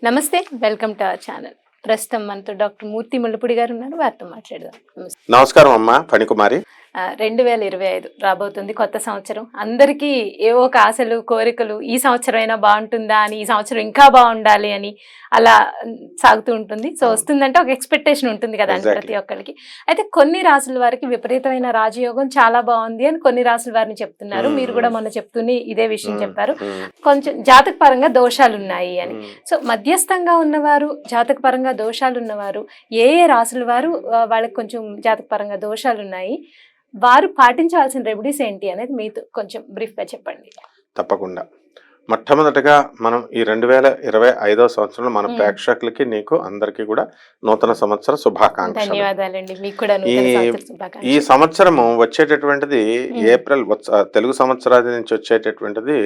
నమస్తే, welcome to our channel. ప్రస్తుతం మనతో డాక్టర్ మూర్తి ముళ్ళపూడి గారు ఉన్నారు. వారితో మాట్లాడదాం. నమస్కారం అమ్మా ఫణికుమారి. 2025 రాబోతుంది, కొత్త సంవత్సరం. అందరికీ ఏవో ఒక ఆశలు, కోరికలు, ఈ సంవత్సరం అయినా బాగుంటుందా అని, ఈ సంవత్సరం ఇంకా బాగుండాలి అని అలా సాగుతూ ఉంటుంది. సో వస్తుందంటే ఒక ఎక్స్పెక్టేషన్ ఉంటుంది కదా అని ప్రతి ఒక్కరికి. అయితే కొన్ని రాసుల వారికి విపరీతమైన రాజయోగం చాలా బాగుంది అని కొన్ని రాసుల వారిని చెప్తున్నారు. మీరు కూడా మొన్న చెప్తూనే ఇదే విషయం చెప్పారు. కొంచెం జాతక పరంగా దోషాలు ఉన్నాయి అని. సో మధ్యస్థంగా ఉన్నవారు, జాతక పరంగా దోషాలు ఉన్నవారు, ఏ రాసుల వారు వాళ్ళకి కొంచెం జాతక పరంగా దోషాలు ఉన్నాయి, వారు పాటించాల్సిన రెమెడీస్ ఏంటి అనేది మీతో కొంచెం బ్రీఫ్ గా చెప్పండి. తప్పకుండా. మొట్టమొదటిగా మనం ఈ 2025వ సంవత్సరంలో మన ప్రేక్షకులకి, నీకు అందరికీ కూడా నూతన సంవత్సర శుభాకాంక్షలు. ధన్యవాదాలండి. మీకు కూడా ఈ సంవత్సరము వచ్చేటటువంటిది ఏప్రిల్, తెలుగు సంవత్సరాది నుంచి వచ్చేటటువంటిది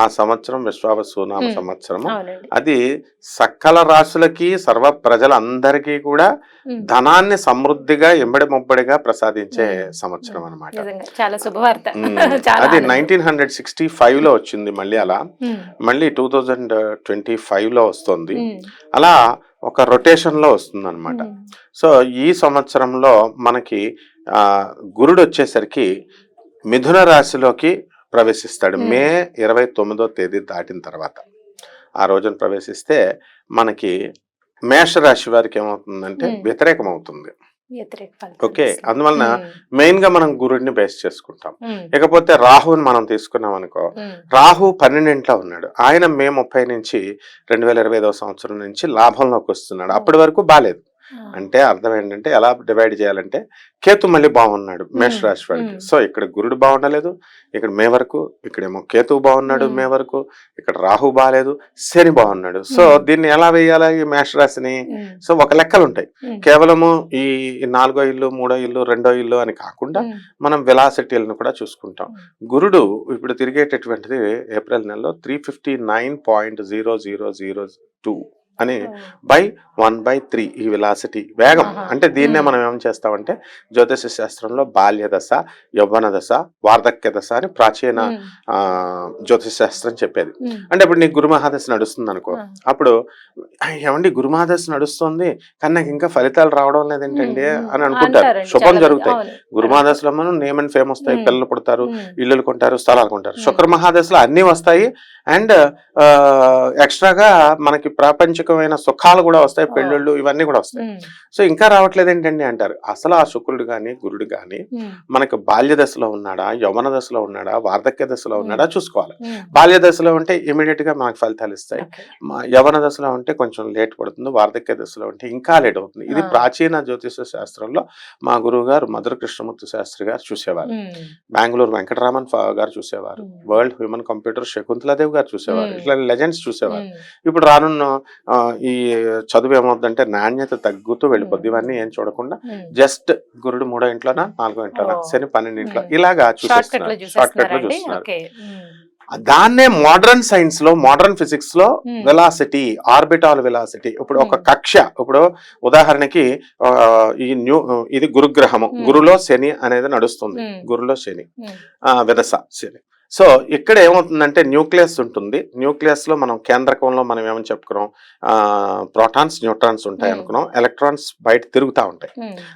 ఆ సంవత్సరం విశ్వావసునామ సంవత్సరము. అది సకల రాశులకి, సర్వ ప్రజలందరికీ కూడా ధనాన్ని సమృద్ధిగా ఎంబడి ముబ్బడిగా ప్రసాదించే సంవత్సరం అన్నమాట. చాలా శుభవార్త. అది 1965లో వచ్చింది, మళ్ళీ అలా మళ్ళీ 2025లో వస్తుంది. అలా ఒక రొటేషన్ లో వస్తుంది అనమాట. సో ఈ సంవత్సరంలో మనకి గురుడు వచ్చేసరికి మిథున రాశిలోకి ప్రవేశిస్తాడు. మే 29వ తేదీ దాటిన తర్వాత ఆ రోజున ప్రవేశిస్తే మనకి మేషరాశి వారికి ఏమవుతుందంటే వ్యతిరేకం అవుతుంది. ఓకే, అందువలన మెయిన్ గా మనం గురుడిని బేస్ చేసుకుంటాం. ఇకపోతే రాహుని మనం తీసుకున్నాం అనుకో, రాహు 12 ఉన్నాడు. ఆయన మే 30 నుంచి 2025వ సంవత్సరం నుంచి లాభంలోకి వస్తున్నాడు. అప్పటి వరకు బాలేదు. అంటే అర్థం ఏంటంటే, ఎలా డివైడ్ చేయాలంటే, కేతు మళ్ళీ బాగున్నాడు మేషరాశి వాడికి. సో ఇక్కడ గురుడు బాగుండలేదు, ఇక్కడ మే వరకు, ఇక్కడేమో కేతు బాగున్నాడు మే వరకు, ఇక్కడ రాహు బాగాలేదు, శని బాగున్నాడు. సో దీన్ని ఎలా వేయాలా ఈ మేషరాశిని? సో ఒక లెక్కలు ఉంటాయి. కేవలము ఈ 4వ ఇల్లు, 3వ ఇల్లు, 2వ ఇల్లు అని కాకుండా మనం వెలాసిటీలను కూడా చూసుకుంటాం. గురుడు ఇప్పుడు తిరిగేటటువంటిది ఏప్రిల్ నెలలో 359.0002 అని బై 1/3 ఈ వెలాసిటీ వేగం. అంటే దీన్నే మనం ఏం చేస్తామంటే జ్యోతిష శాస్త్రంలో బాల్య దశ, యవ్వన దశ, వార్ధక్య దశ అని ప్రాచీన జ్యోతిష శాస్త్రం చెప్పేది. అంటే ఇప్పుడు నీకు గురుమహాదశ నడుస్తుంది అనుకో, అప్పుడు ఏమండి గురుమహాదశ నడుస్తుంది కానీ నాకు ఇంకా ఫలితాలు రావడం లేదేంటండి అని అనుకుంటారు. శుభం జరుగుతాయి. గురుమహాదశలో మనం నేమ్ అండ్ ఫేమ్ వస్తాయి, పిల్లలు పుడతారు, ఇల్లులు కొంటారు, స్థలాలు కొంటారు. శుక్ర మహాదశలో అన్ని వస్తాయి అండ్ ఎక్స్ట్రాగా మనకి ప్రాపంచికమైన సుఖాలు కూడా వస్తాయి, పెళ్ళిళ్ళు ఇవన్నీ కూడా వస్తాయి. సో ఇంకా రావట్లేదు ఏంటండి అంటారు. అసలు ఆ శుక్రుడు గాని గురుడు గాని మనకు బాల్య దశలో ఉన్నాడా, యవ్వన దశలో ఉన్నాడా, వార్ధక్య దశలో ఉన్నాడా చూసుకోవాలి. బాల్య దశలో ఉంటే ఇమీడియట్ గా మనకు ఫలితాలు ఇస్తాయి. యవ్వన దశలో ఉంటే కొంచెం లేట్ పడుతుంది, వార్ధక్య దశలో ఉంటే ఇంకా లేట్ అవుతుంది. ఇది ప్రాచీన జ్యోతిష శాస్త్రంలో మా గురువు గారు మధుర కృష్ణమూర్తి శాస్త్రి గారు చూసేవారు, బెంగళూరు వెంకటరామన్ గారు చూసేవారు, వరల్డ్ హ్యూమన్ కంప్యూటర్ శకుంతలాదేవి గారు చూసేవారు. ఇట్లా లెజెండ్స్ చూసేవారు. ఇప్పుడు రానున్న ఈ చదువు ఏమవుతుందంటే నాణ్యత తగ్గుతూ వెళ్ళిపోద్ది. ఇవన్నీ ఏం చూడకుండా జస్ట్ గురుడు 3వ ఇంట్లోనా 4వ ఇంట్లోనా, శని 12 ఇంట్లో ఇలాగా చూసేస్తున్నారు, షార్ట్ కట్ లో చూస్తున్నారు. దాన్నే మోడర్న్ సైన్స్ లో, మోడర్న్ ఫిజిక్స్ లో వెలాసిటీ, ఆర్బిటాల్ వెలాసిటీ. ఇప్పుడు ఒక కక్ష, ఇప్పుడు ఉదాహరణకి ఇది గురుగ్రహము, గురులో శని అనేది నడుస్తుంది, గురులో శని విదశ శని. సో ఇక్కడ ఏమవుతుందంటే న్యూక్లియస్ ఉంటుంది. న్యూక్లియస్ లో మనం కేంద్రకంలో మనం ఏమని చెప్పుకున్నాం, ప్రోటాన్స్ న్యూట్రాన్స్ ఉంటాయి అనుకున్నాం, ఎలక్ట్రాన్స్ బయట తిరుగుతూ ఉంటాయి.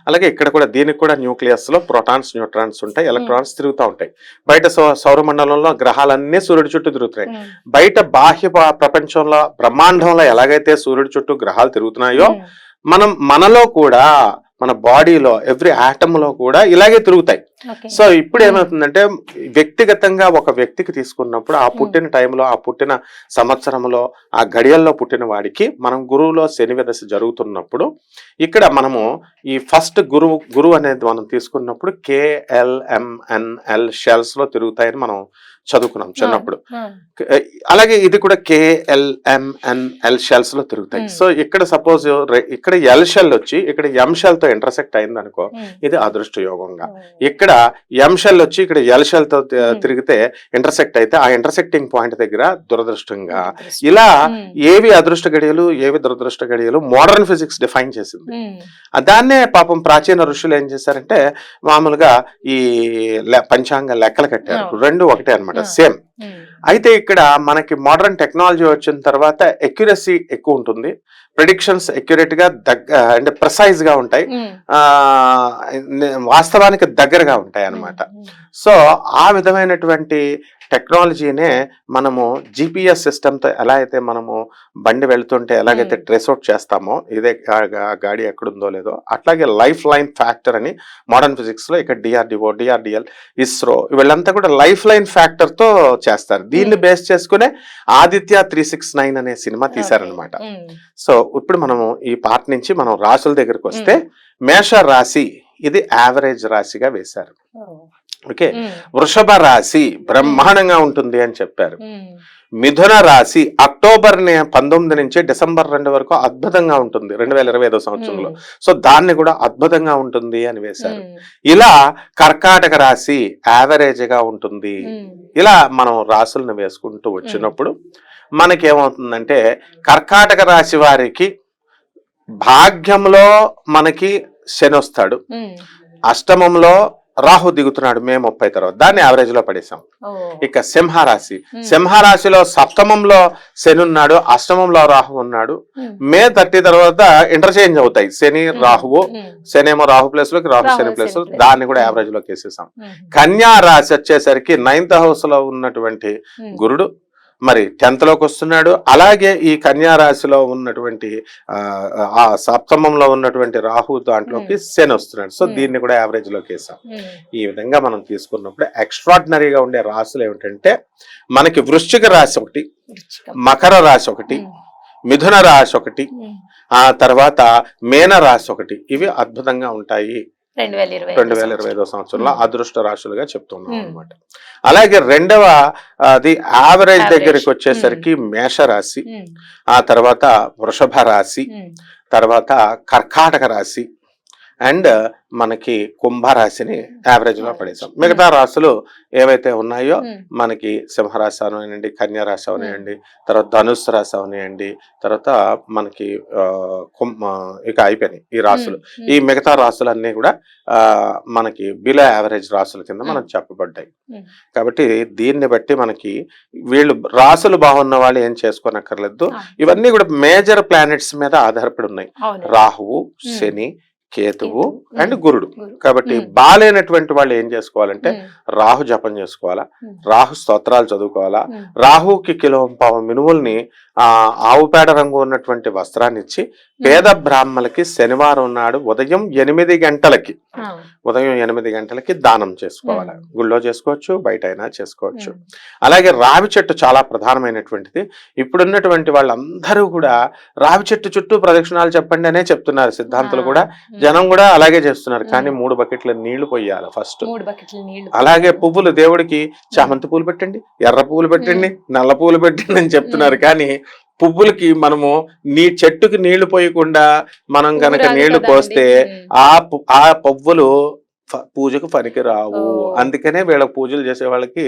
అలాగే ఇక్కడ కూడా దీనికి కూడా న్యూక్లియస్ లో ప్రోటాన్స్ న్యూట్రాన్స్ ఉంటాయి, ఎలక్ట్రాన్స్ తిరుగుతూ ఉంటాయి. బయట సౌరమండలంలో గ్రహాలన్నీ సూర్యుడి చుట్టూ తిరుగుతున్నాయి. బయట బాహ్య ప్రపంచంలో, బ్రహ్మాండంలో ఎలాగైతే సూర్యుడి చుట్టూ గ్రహాలు తిరుగుతున్నాయో మనలో కూడా, మన బాడీలో ఎవ్రీ ఆటమ్ లో కూడా ఇలాగే తిరుగుతాయి. సో ఇప్పుడు ఏమవుతుందంటే వ్యక్తిగతంగా ఒక వ్యక్తికి తీసుకున్నప్పుడు ఆ పుట్టిన టైంలో, ఆ పుట్టిన సంవత్సరంలో, ఆ గడియల్లో పుట్టిన వాడికి మనం గురువులో శని దశ జరుగుతున్నప్పుడు ఇక్కడ మనము ఈ ఫస్ట్ గురువు అనేది మనం తీసుకున్నప్పుడు KLMNL షెల్స్ లో తిరుగుతాయని మనం చదువుకున్నాం చిన్నప్పుడు. అలాగే ఇది కూడా KLMNL షెల్స్ లో తిరుగుతాయి. సో ఇక్కడ సపోజ్ ఇక్కడ ఎల్ షెల్ వచ్చి ఇక్కడ ఎం షెల్ తో ఇంటర్సెక్ట్ అయింది అనుకో, ఇది అదృష్ట యోగంగా. ఇక్కడ ఎం షెల్ వచ్చి ఇక్కడ ఎల్ షెల్ తో తిరిగితే ఇంటర్సెక్ట్ అయితే ఆ ఇంటర్సెక్టింగ్ పాయింట్ దగ్గర దురదృష్టంగా. ఇలా ఏవి అదృష్ట గడియలు, ఏవి దురదృష్ట గడియలు మోడర్న్ ఫిజిక్స్ డిఫైన్ చేసింది. దాన్నే పాపం ప్రాచీన ఋషులు ఏం చేశారంటే మామూలుగా ఈ పంచాంగ లెక్కలు కట్టారు. రెండు ఒకటే అన్నమాట. అనమాట, సేమ్. అయితే ఇక్కడ మనకి మోడర్న్ టెక్నాలజీ వచ్చిన తర్వాత ఎక్యురసీ ఎక్కువ ఉంటుంది, ప్రిడిక్షన్స్ అక్యురేట్ గా అంటే ప్రిసైజ్ గా ఉంటాయి, వాస్తవానికి దగ్గరగా ఉంటాయి అన్నమాట. సో ఆ విధమైనటువంటి టెక్నాలజీనే మనము జిపిఎస్ సిస్టమ్తో ఎలా అయితే మనము బండి వెళ్తుంటే ఎలాగైతే ట్రేస్ అవుట్ చేస్తామో ఇదే గాడి ఎక్కడుందో లేదో, అట్లాగే లైఫ్ లైన్ ఫ్యాక్టర్ అని మోడర్న్ ఫిజిక్స్ లో ఇక్కడ డిఆర్డిఎల్, ఇస్రో వీళ్ళంతా కూడా లైఫ్ లైన్ ఫ్యాక్టర్ తో చేస్తారు. దీన్ని బేస్ చేసుకునే ఆదిత్య 369 అనే సినిమా తీశారనమాట. సో ఇప్పుడు మనము ఈ పార్ట్ నుంచి మనం రాసుల దగ్గరకు వస్తే, మేష రాశి ఇది యావరేజ్ రాశిగా వేశారు. ఓకే, వృషభ రాశి బ్రహ్మాండంగా ఉంటుంది అని చెప్పారు. మిథున రాశి అక్టోబర్ 19 నుంచి డిసెంబర్ 2 వరకు అద్భుతంగా ఉంటుంది 2025 సంవత్సరంలో. సో దాన్ని కూడా అద్భుతంగా ఉంటుంది అని వేశారు. ఇలా కర్కాటక రాశి యావరేజ్ గా ఉంటుంది. ఇలా మనం రాసులను వేసుకుంటూ వచ్చినప్పుడు మనకేమవుతుందంటే, కర్కాటక రాశి వారికి భాగ్యంలో మనకి శని వస్తాడు, అష్టమంలో రాహు దిగుతున్నాడు మే 30 తర్వాత, దాన్ని యావరేజ్ లో పడేసాం. ఇక సింహరాశి, సింహరాశిలో సప్తమంలో శని ఉన్నాడు, అష్టమంలో రాహు ఉన్నాడు. మే 30 తర్వాత ఇంటర్చేంజ్ అవుతాయి శని రాహువు, శని ఏమో రాహు ప్లేస్ లోకి, రాహు శని ప్లేస్ లో, దాన్ని కూడా యావరేజ్ లోకి వేసేసాం. కన్యా రాశి వచ్చేసరికి 9th హౌస్ లో ఉన్నటువంటి గురుడు మరి 10th లోకి వస్తున్నాడు. అలాగే ఈ కన్యా రాశిలో ఉన్నటువంటి ఆ సప్తమంలో ఉన్నటువంటి రాహు దాంట్లోకి శని వస్తున్నాడు. సో దీన్ని కూడా యావరేజ్ లోకి వేసాం. ఈ విధంగా మనం తీసుకున్నప్పుడు ఎక్స్ట్రాడినరీగా ఉండే రాశులు ఏమిటంటే, మనకి వృశ్చిక రాశి ఒకటి, మకర రాశి ఒకటి, మిథున రాశి ఒకటి, ఆ తర్వాత మేన రాశి ఒకటి. ఇవి అద్భుతంగా ఉంటాయి 2025 సంవత్సరంలో అదృష్ట రాశులుగా చెప్తున్నాం అనమాట. అలాగే రెండవ అది యావరేజ్ దగ్గరికి వచ్చేసరికి మేషరాశి, ఆ తర్వాత వృషభ రాశి, తర్వాత కర్కాటక రాశి అండ్ మనకి కుంభరాశిని యావరేజ్ లో పడేసాం. మిగతా రాశులు ఏవైతే ఉన్నాయో మనకి సింహరాశి అవనివ్వండి, కన్యా రాశి అవనివ్వండి, తర్వాత ధనుస్సు రాశి అవనివ్వండి, తర్వాత మనకి ఇక అయిపోయినాయి ఈ రాశులు. ఈ మిగతా రాశులన్నీ కూడా మనకి బిలో యావరేజ్ రాశుల కింద మనం చెప్పబడ్డాయి. కాబట్టి దీన్ని బట్టి మనకి వీళ్ళు రాశులు బాగున్న వాళ్ళు ఏం చేసుకోనక్కర్లేదు. ఇవన్నీ కూడా మేజర్ ప్లానెట్స్ మీద ఆధారపడి ఉన్నాయి, రాహువు, శని, కేతువు అండ్ గురుడు. కాబట్టి బాలేనటువంటి వాళ్ళు ఏం చేసుకోవాలంటే రాహు జపం చేసుకోవాలా, రాహు స్తోత్రాలు చదువుకోవాలా, రాహుకి కిలోంపావు మినుముల్ని ఆవు పేడ రంగు ఉన్నటువంటి వస్త్రాన్ని ఇచ్చి పేద బ్రాహ్మలకి శనివారం నాడు ఉదయం 8 గంటలకి దానం చేసుకోవాలి. గుళ్ళో చేసుకోవచ్చు, బయట అయినా చేసుకోవచ్చు. అలాగే రావి చెట్టు చాలా ప్రధానమైనటువంటిది. ఇప్పుడున్నటువంటి వాళ్ళందరూ కూడా రావి చెట్టు చుట్టూ ప్రదక్షిణాలు చెప్పండి అనే చెప్తున్నారు సిద్ధాంతులు కూడా, జనం కూడా అలాగే చేస్తున్నారు. కానీ 3 బకెట్ల నీళ్లు పోయాలి ఫస్ట్. అలాగే పువ్వులు దేవుడికి చామంతి పూలు పెట్టండి, ఎర్ర పువ్వులు పెట్టండి, నల్ల పూలు పెట్టండి అని చెప్తున్నారు. కానీ పువ్వులకి మనము చెట్టుకి నీళ్లు పోయకుండా మనం గనక నీళ్లు పోస్తే ఆ పువ్వులు పూజకు పనికి రావు. అందుకనే వీళ్ళ పూజలు చేసే వాళ్ళకి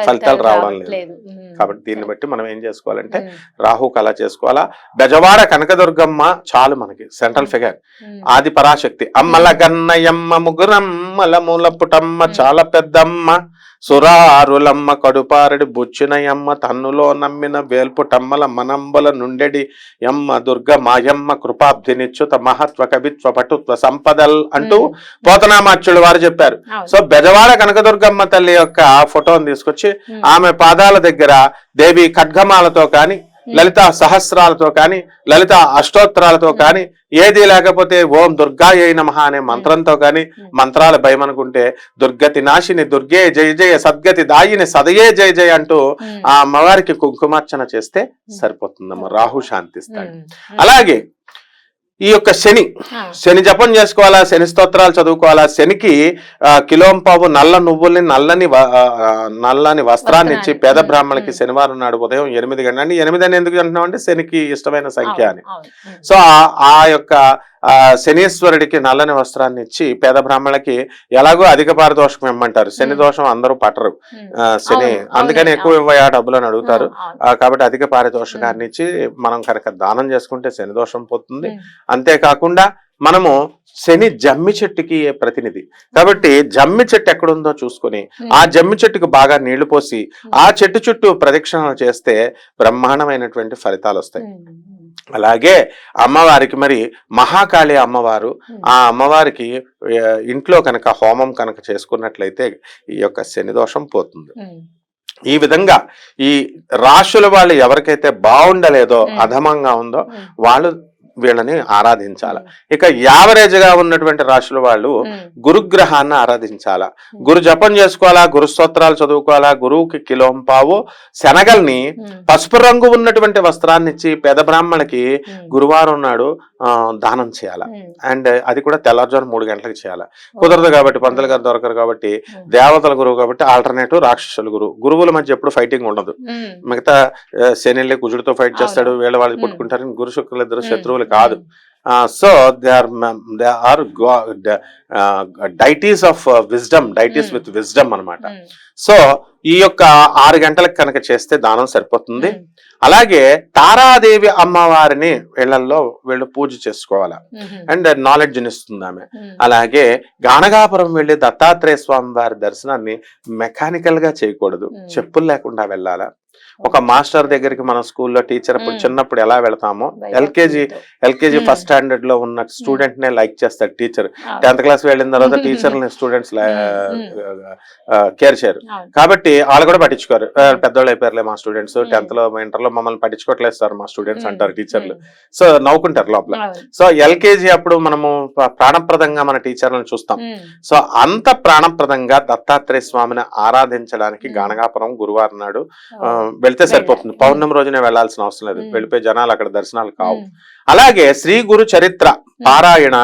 ఫలితాలు రావడం లేదు. కాబట్టి దీన్ని బట్టి మనం ఏం చేసుకోవాలంటే రాహు కళ చేసుకోవాలా. బెజవాడ కనకదుర్గమ్మ చాలు మనకి సెంట్రల్ ఫిగర్, ఆది పరాశక్తి. అమ్మల గన్నయమ్మ ముగ్గురమ్మల మూలపుటమ్మ చాలా పెద్దమ్మ, సురారులమ్మ కడుపారడి బుచ్చినయమ్మ, తన్నులో నమ్మిన వేల్పుటమ్మల మనంబల నుండెడి యమ్మ దుర్గ మాయమ్మ, కృపాబ్ధినిచ్యుత మహత్వ కవిత్వ పటుత్వ సంపదల్ అంటూ పోతనామాచ్యుడు వారు చెప్పారు. సో బెజవాడ కనకదుర్గమ్మ తల్లి యొక్క ఫోటోని తీసుకొచ్చి ఆమె పాదాల దగ్గర దేవి ఖడ్గమాలతో కానీ, లలిత సహస్రాలతో కానీ, లలిత అష్టోత్తరాలతో కానీ, ఏది లేకపోతే ఓం దుర్గాయై నమః అనే మంత్రంతో కానీ మంత్రాలు భయమనుకుంటే దుర్గతి నాశిని దుర్గే జయ జయ, సద్గతి దాయిని సదయే జయ జయ అంటూ ఆ అమ్మవారికి కుంకుమార్చన చేస్తే సరిపోతుందమ్మ, రాహు శాంతిస్తాడు. అలాగే ఈ యొక్క శని జపం చేసుకోవాలా, శని స్తోత్రాలు చదువుకోవాలా. శనికి కిలోంపావు నల్ల నువ్వుల్ని నల్లని వస్త్రాన్ని ఇచ్చి పేద బ్రాహ్మణులకి శనివారం నాడు ఉదయం 8 గంటల, 8 అని ఎందుకు అంటున్నాం అంటే శనికి ఇష్టమైన సంఖ్య అని. సో ఆ యొక్క శనీశ్వరుడికి నల్లని వస్త్రాన్ని ఇచ్చి పేద బ్రాహ్మణులకి, ఎలాగో అధిక పారదోషం ఇమ్మంటారు, శని దోషం అందరూ పట్టరు శని, అందుకని ఎక్కువ ఇవ్వయా డబ్బులు అని అడుగుతారు. కాబట్టి అధిక పారితోషికాన్ని ఇచ్చి మనం కనుక దానం చేసుకుంటే శని దోషం పోతుంది. అంతేకాకుండా మనము శని జమ్మి చెట్టుకి ప్రతినిధి కాబట్టి జమ్మి చెట్టు ఎక్కడుందో చూసుకొని ఆ జమ్మి చెట్టుకు బాగా నీళ్లు పోసి ఆ చెట్టు చుట్టూ ప్రదక్షిణలు చేస్తే బ్రహ్మాండమైనటువంటి ఫలితాలు వస్తాయి. అలాగే అమ్మవారికి మరి మహాకాళి అమ్మవారు, ఆ అమ్మవారికి ఇంట్లో కనుక హోమం కనుక చేసుకున్నట్లయితే ఈ యొక్క శని దోషం పోతుంది. ఈ విధంగా ఈ రాశుల వాళ్ళు ఎవరికైతే బాగుండలేదో, అధమంగా ఉందో వాళ్ళు వీళ్ళని ఆరాధించాల. ఇక యావరేజ్ గా ఉన్నటువంటి రాశుల వాళ్ళు గురుగ్రహాన్ని ఆరాధించాలా, గురు జపం చేసుకోవాలా, గురు స్తోత్రాలు చదువుకోవాలా, గురువుకి కిలోంపావు శనగల్ని పసుపు రంగు ఉన్నటువంటి వస్త్రాన్ని ఇచ్చి పేద బ్రాహ్మణులకి గురువారం నాడు దానం చేయాల. అండ్ అది కూడా తెల్లారుజాము 3 గంటలకు చేయాలి. కుదరదు కాబట్టి, పంతులు గారు దొరకరు కాబట్టి, దేవతల గురువు కాబట్టి ఆల్టర్నేటివ్ రాక్షసుల గురువు. గురువుల మధ్య ఎప్పుడు ఫైటింగ్ ఉండదు. మిగతా శని కుజుడితో ఫైట్ చేస్తాడు, వీళ్ళ వాళ్ళు కొట్టుకుంటారు. గురు శుక్రులు ఇద్దరు శత్రువులు కాదు. So they are deities of wisdom, deities with wisdom అన్నమాట. సో ఈ యొక్క 6 గంటలకు కనుక చేస్తే దానం సరిపోతుంది. అలాగే తారాదేవి అమ్మవారిని వీళ్ళు పూజ చేసుకోవాలి అండ్ నాలెడ్జ్ ఇస్తుంది ఆమె. అలాగే గానగాపురం వెళ్ళి దత్తాత్రేయ స్వామి వారి దర్శనాన్ని మెకానికల్ గా చేయకూడదు, చెప్పులు లేకుండా వెళ్ళాలా. ఒక మాస్టర్ దగ్గరికి మన స్కూల్లో టీచర్ అప్పుడు చిన్నప్పుడు ఎలా వెళ్తామో, ఎల్కేజీ ఫస్ట్ స్టాండర్డ్ లో ఉన్న స్టూడెంట్ నే లైక్ చేస్తాడు టీచర్. 10th క్లాస్ వెళ్ళిన తర్వాత టీచర్ని స్టూడెంట్స్ కేర్ చేయరు కాబట్టి వాళ్ళు కూడా పట్టించుకోరు. పెద్దోళ్ళు అయిపోయారులే మా స్టూడెంట్స్, 10th లో ఇంటర్ లో మమ్మల్ని పట్టించుకోవట్లేదు సార్ మా స్టూడెంట్స్ అంటారు టీచర్లు. సో నవ్వుకుంటారు లోపల. సో ఎల్కేజీ అప్పుడు మనము ప్రాణప్రదంగా మన టీచర్లను చూస్తాం. సో అంత ప్రాణప్రదంగా దత్తాత్రేయ స్వామిని ఆరాధించడానికి గానగాపురం గురువారం నాడు వెళ్తే సరిపోతుంది. పౌర్ణమి రోజునే వెళ్లాల్సిన అవసరం లేదు, వెళ్ళిపోయి జనాలు అక్కడ దర్శనాలు కావు. అలాగే శ్రీ గురు చరిత్ర పారాయణ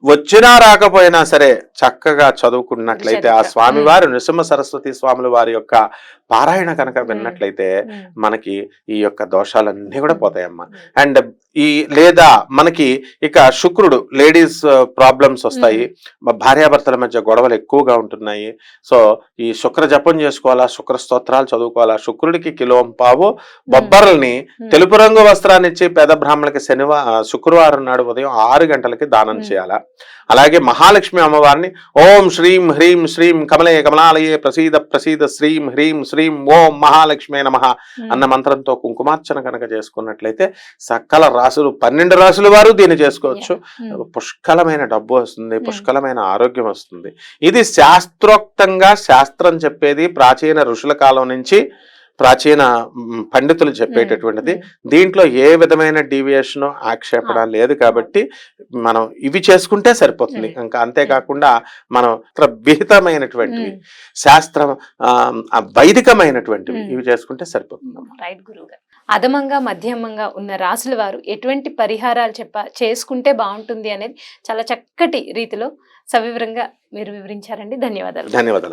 వచ్చినా రాకపోయినా సరే చక్కగా చదువుకున్నట్లయితే, ఆ స్వామి వారు నృసింహ సరస్వతి స్వాముల వారి యొక్క పారాయణ కనుక విన్నట్లయితే మనకి ఈ యొక్క దోషాలన్నీ కూడా పోతాయమ్మా. అండ్ లేదా మనకి ఇక శుక్రుడు, లేడీస్ ప్రాబ్లమ్స్ వస్తాయి, భార్యాభర్తల మధ్య గొడవలు ఎక్కువగా ఉంటున్నాయి. సో ఈ శుక్ర జపం చేసుకోవాలా, శుక్ర స్తోత్రాలు చదువుకోవాలా. శుక్రుడికి కిలోంపావు బొబ్బర్లని తెలుపు రంగు వస్త్రాన్ని ఇచ్చి పేద బ్రాహ్మణులకి శుక్రవారం నాడు ఉదయం 6 గంటలకి దానం చేయాలా. అలాగే మహాలక్ష్మి అమ్మవారిని ఓం శ్రీం హ్రీం శ్రీం కమలే కమలాలయే ప్రసీద ప్రసీద శ్రీం హ్రీం శ్రీం ఓం మహాలక్ష్మే నమః అన్న మంత్రంతో కుంకుమార్చన కనుక చేసుకున్నట్లయితే సకల రాసులు 12 రాసుల వారు దీన్ని చేసుకోవచ్చు. పుష్కలమైన డబ్బు వస్తుంది, పుష్కలమైన ఆరోగ్యం వస్తుంది. ఇది శాస్త్రోక్తంగా శాస్త్రం చెప్పేది, ప్రాచీన ఋషుల కాలం నుంచి ప్రాచీన పండితులు చెప్పేటటువంటిది. దీంట్లో ఏ విధమైన డీవియేషన్ ఆక్షేపణ లేదు కాబట్టి మనం ఇవి చేసుకుంటే సరిపోతుంది. ఇంకా అంతేకాకుండా మనం విహితమైనటువంటివి, శాస్త్రం వైదికమైనటువంటివి ఇవి చేసుకుంటే సరిపోతుంది. రైట్ గురువు గారు. అధమంగా మధ్యమంగా ఉన్న రాసుల వారు ఎటువంటి పరిహారాలు చేసుకుంటే బాగుంటుంది అనేది చాలా చక్కటి రీతిలో సవివరంగా మీరు వివరించారండి. ధన్యవాదాలు. ధన్యవాదాలు.